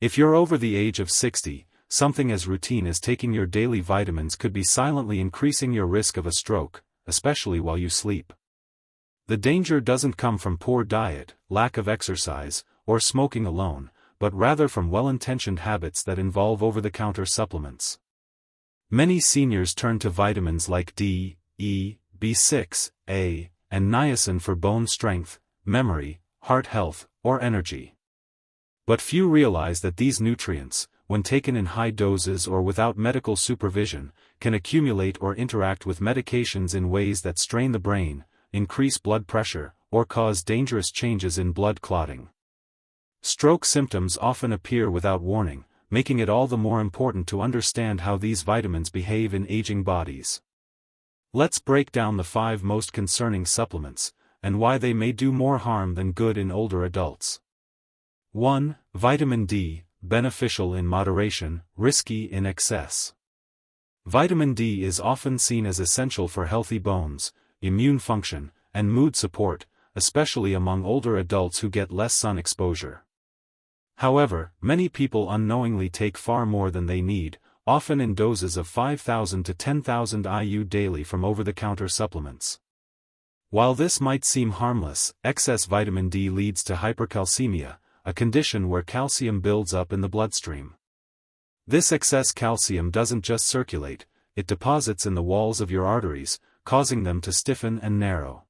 If you're over the age of 60, something as routine as taking your daily vitamins could be silently increasing your risk of a stroke, especially while you sleep. The danger doesn't come from poor diet, lack of exercise, or smoking alone, but rather from well-intentioned habits that involve over-the-counter supplements. Many seniors turn to vitamins like D, E, B6, A, and niacin for bone strength, memory, heart health, or energy. But few realize that these nutrients, when taken in high doses or without medical supervision, can accumulate or interact with medications in ways that strain the brain, increase blood pressure, or cause dangerous changes in blood clotting. Stroke symptoms often appear without warning, making it all the more important to understand how these vitamins behave in aging bodies. Let's break down the 5 most concerning supplements, and why they may do more harm than good in older adults. 1. Vitamin D, beneficial in moderation, risky in excess. Vitamin D is often seen as essential for healthy bones, immune function, and mood support, especially among older adults who get less sun exposure. However, many people unknowingly take far more than they need, often in doses of 5,000 to 10,000 IU daily from over-the-counter supplements. While this might seem harmless, excess vitamin D leads to hypercalcemia, a condition where calcium builds up in the bloodstream. This excess calcium doesn't just circulate, it deposits in the walls of your arteries, causing them to stiffen and narrow.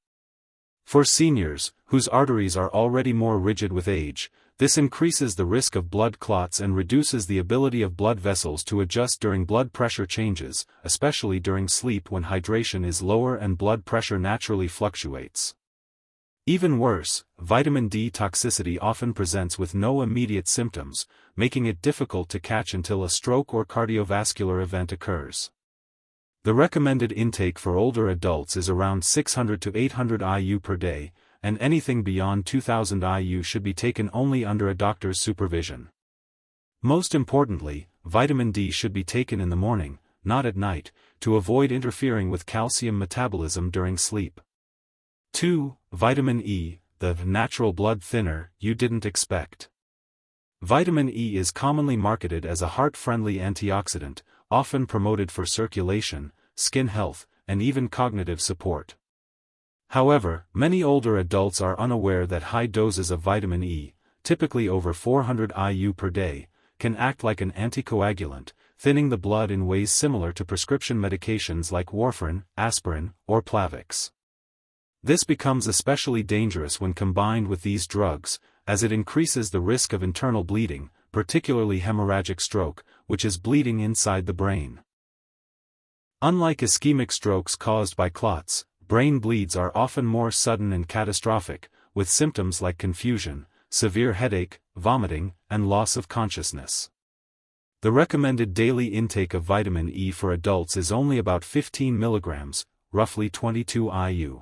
For seniors, whose arteries are already more rigid with age, this increases the risk of blood clots and reduces the ability of blood vessels to adjust during blood pressure changes, especially during sleep when hydration is lower and blood pressure naturally fluctuates. Even worse, vitamin D toxicity often presents with no immediate symptoms, making it difficult to catch until a stroke or cardiovascular event occurs. The recommended intake for older adults is around 600 to 800 IU per day, and anything beyond 2000 IU should be taken only under a doctor's supervision. Most importantly, vitamin D should be taken in the morning, not at night, to avoid interfering with calcium metabolism during sleep. 2. Vitamin E, the natural blood thinner you didn't expect. Vitamin E is commonly marketed as a heart-friendly antioxidant, often promoted for circulation, skin health, and even cognitive support. However, many older adults are unaware that high doses of vitamin E, typically over 400 IU per day, can act like an anticoagulant, thinning the blood in ways similar to prescription medications like warfarin, aspirin, or Plavix. This becomes especially dangerous when combined with these drugs, as it increases the risk of internal bleeding, particularly hemorrhagic stroke, which is bleeding inside the brain. Unlike ischemic strokes caused by clots, brain bleeds are often more sudden and catastrophic, with symptoms like confusion, severe headache, vomiting, and loss of consciousness. The recommended daily intake of vitamin E for adults is only about 15 mg, roughly 22 IU.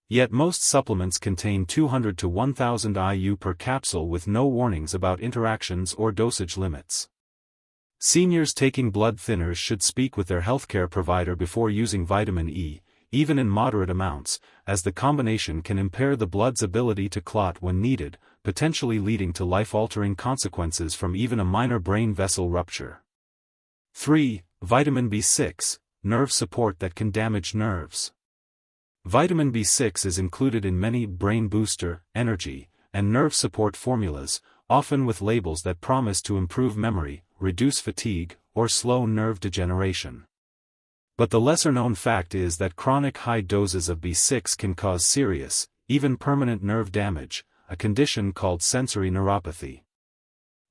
Yet most supplements contain 200 to 1000 IU per capsule with no warnings about interactions or dosage limits. Seniors taking blood thinners should speak with their healthcare provider before using vitamin E, even in moderate amounts, as the combination can impair the blood's ability to clot when needed, potentially leading to life-altering consequences from even a minor brain vessel rupture. 3. Vitamin B6, nerve support that can damage nerves. Vitamin B6 is included in many brain booster, energy, and nerve support formulas, often with labels that promise to improve memory, reduce fatigue, or slow nerve degeneration. But the lesser-known fact is that chronic high doses of B6 can cause serious, even permanent nerve damage, a condition called sensory neuropathy.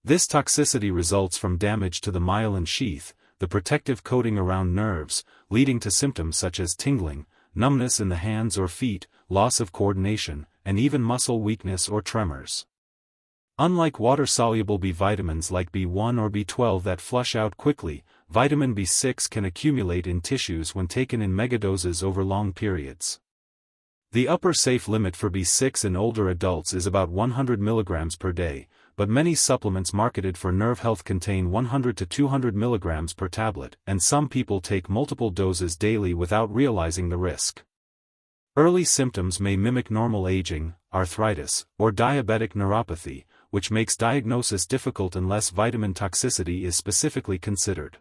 This toxicity results from damage to the myelin sheath, the protective coating around nerves, leading to symptoms such as tingling, numbness in the hands or feet, loss of coordination, and even muscle weakness or tremors. Unlike water-soluble B vitamins like B1 or B12 that flush out quickly, vitamin B6 can accumulate in tissues when taken in megadoses over long periods. The upper safe limit for B6 in older adults is about 100 mg per day, but many supplements marketed for nerve health contain 100 to 200 mg per tablet, and some people take multiple doses daily without realizing the risk. Early symptoms may mimic normal aging, arthritis, or diabetic neuropathy, which makes diagnosis difficult unless vitamin toxicity is specifically considered.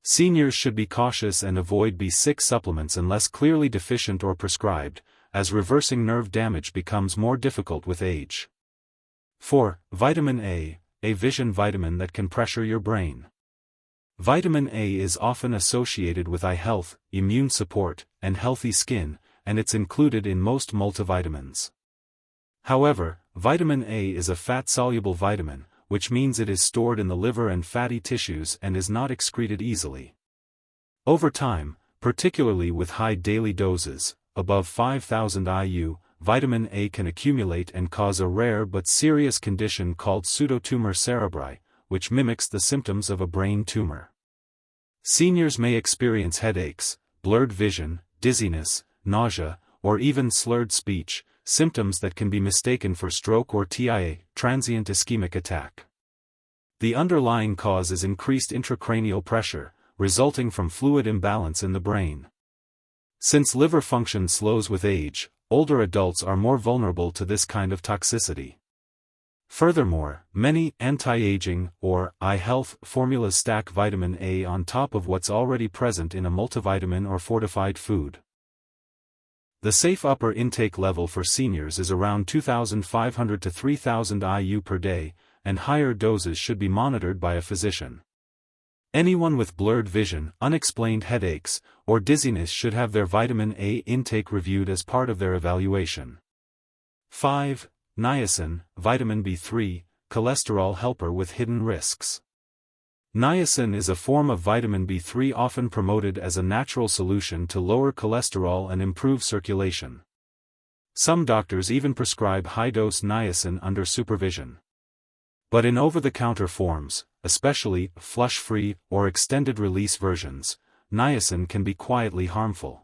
Seniors should be cautious and avoid B6 supplements unless clearly deficient or prescribed, as reversing nerve damage becomes more difficult with age. 4. Vitamin A, a vision vitamin that can pressure your brain. Vitamin A is often associated with eye health, immune support, and healthy skin, and it's included in most multivitamins. However, vitamin A is a fat-soluble vitamin, which means it is stored in the liver and fatty tissues and is not excreted easily. Over time, particularly with high daily doses, above 5,000 IU, vitamin A can accumulate and cause a rare but serious condition called pseudotumor cerebri, which mimics the symptoms of a brain tumor. Seniors may experience headaches, blurred vision, dizziness, nausea, or even slurred speech, symptoms that can be mistaken for stroke or TIA, transient ischemic attack. The underlying cause is increased intracranial pressure, resulting from fluid imbalance in the brain. Since liver function slows with age, older adults are more vulnerable to this kind of toxicity. Furthermore, many anti-aging or eye health formulas stack vitamin A on top of what's already present in a multivitamin or fortified food. The safe upper intake level for seniors is around 2,500 to 3,000 IU per day, and higher doses should be monitored by a physician. Anyone with blurred vision, unexplained headaches, or dizziness should have their vitamin A intake reviewed as part of their evaluation. 5. Niacin, vitamin B3, cholesterol helper with hidden risks. Niacin is a form of vitamin B3 often promoted as a natural solution to lower cholesterol and improve circulation. Some doctors even prescribe high-dose niacin under supervision. But in over-the-counter forms, especially flush-free or extended-release versions, niacin can be quietly harmful.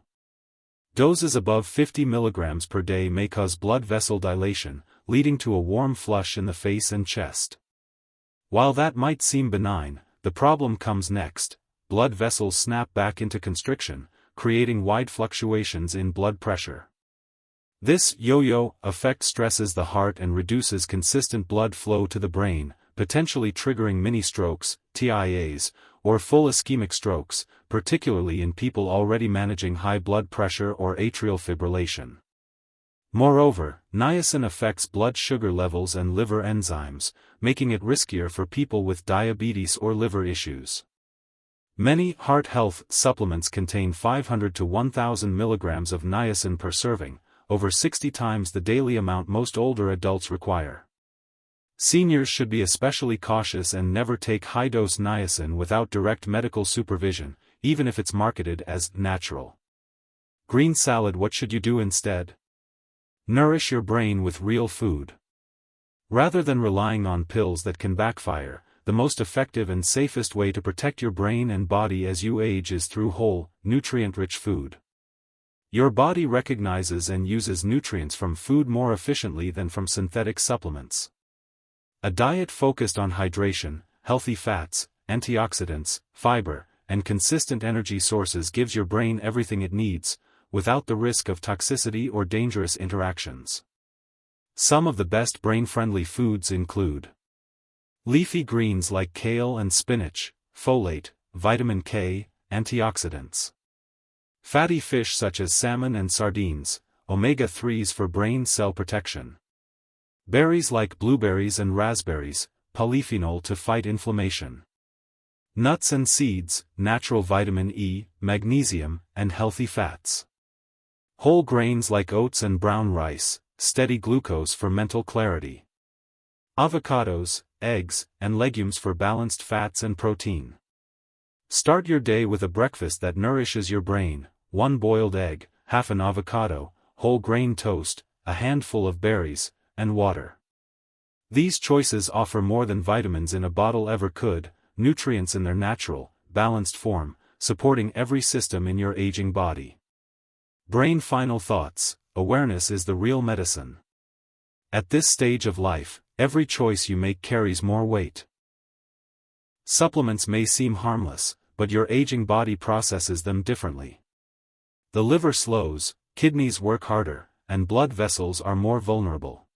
Doses above 50 mg per day may cause blood vessel dilation, leading to a warm flush in the face and chest. While that might seem benign, the problem comes next. Blood vessels snap back into constriction, creating wide fluctuations in blood pressure. This yo-yo effect stresses the heart and reduces consistent blood flow to the brain, potentially triggering mini-strokes, TIAs, or full ischemic strokes, particularly in people already managing high blood pressure or atrial fibrillation. Moreover, niacin affects blood sugar levels and liver enzymes, making it riskier for people with diabetes or liver issues. Many heart health supplements contain 500 to 1,000 mg of niacin per serving, over 60 times the daily amount most older adults require. Seniors should be especially cautious and never take high-dose niacin without direct medical supervision, even if it's marketed as natural. Green salad. What should you do instead? Nourish your brain with real food. Rather than relying on pills that can backfire, the most effective and safest way to protect your brain and body as you age is through whole, nutrient-rich food. Your body recognizes and uses nutrients from food more efficiently than from synthetic supplements. A diet focused on hydration, healthy fats, antioxidants, fiber, and consistent energy sources gives your brain everything it needs, without the risk of toxicity or dangerous interactions. Some of the best brain-friendly foods include leafy greens like kale and spinach, folate, vitamin K, antioxidants. Fatty fish such as salmon and sardines, omega-3s for brain cell protection. Berries like blueberries and raspberries, polyphenol to fight inflammation. Nuts and seeds, natural vitamin E, magnesium, and healthy fats. Whole grains like oats and brown rice, steady glucose for mental clarity. Avocados, eggs, and legumes for balanced fats and protein. Start your day with a breakfast that nourishes your brain: 1 boiled egg, half an avocado, whole grain toast, a handful of berries, and water. These choices offer more than vitamins in a bottle ever could, nutrients in their natural, balanced form, supporting every system in your aging body. Brain final thoughts: awareness is the real medicine. At this stage of life, every choice you make carries more weight. Supplements may seem harmless, but your aging body processes them differently. The liver slows, kidneys work harder, and blood vessels are more vulnerable.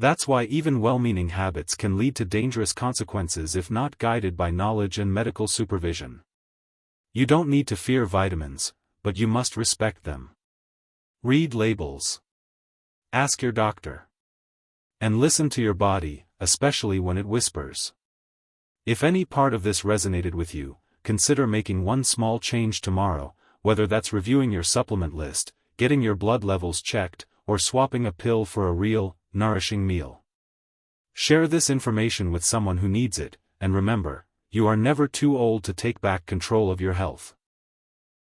That's why even well-meaning habits can lead to dangerous consequences if not guided by knowledge and medical supervision. You don't need to fear vitamins, but you must respect them. Read labels. Ask your doctor. And listen to your body, especially when it whispers. If any part of this resonated with you, consider making one small change tomorrow, whether that's reviewing your supplement list, getting your blood levels checked, or swapping a pill for a real, nourishing meal. Share this information with someone who needs it, and remember, you are never too old to take back control of your health.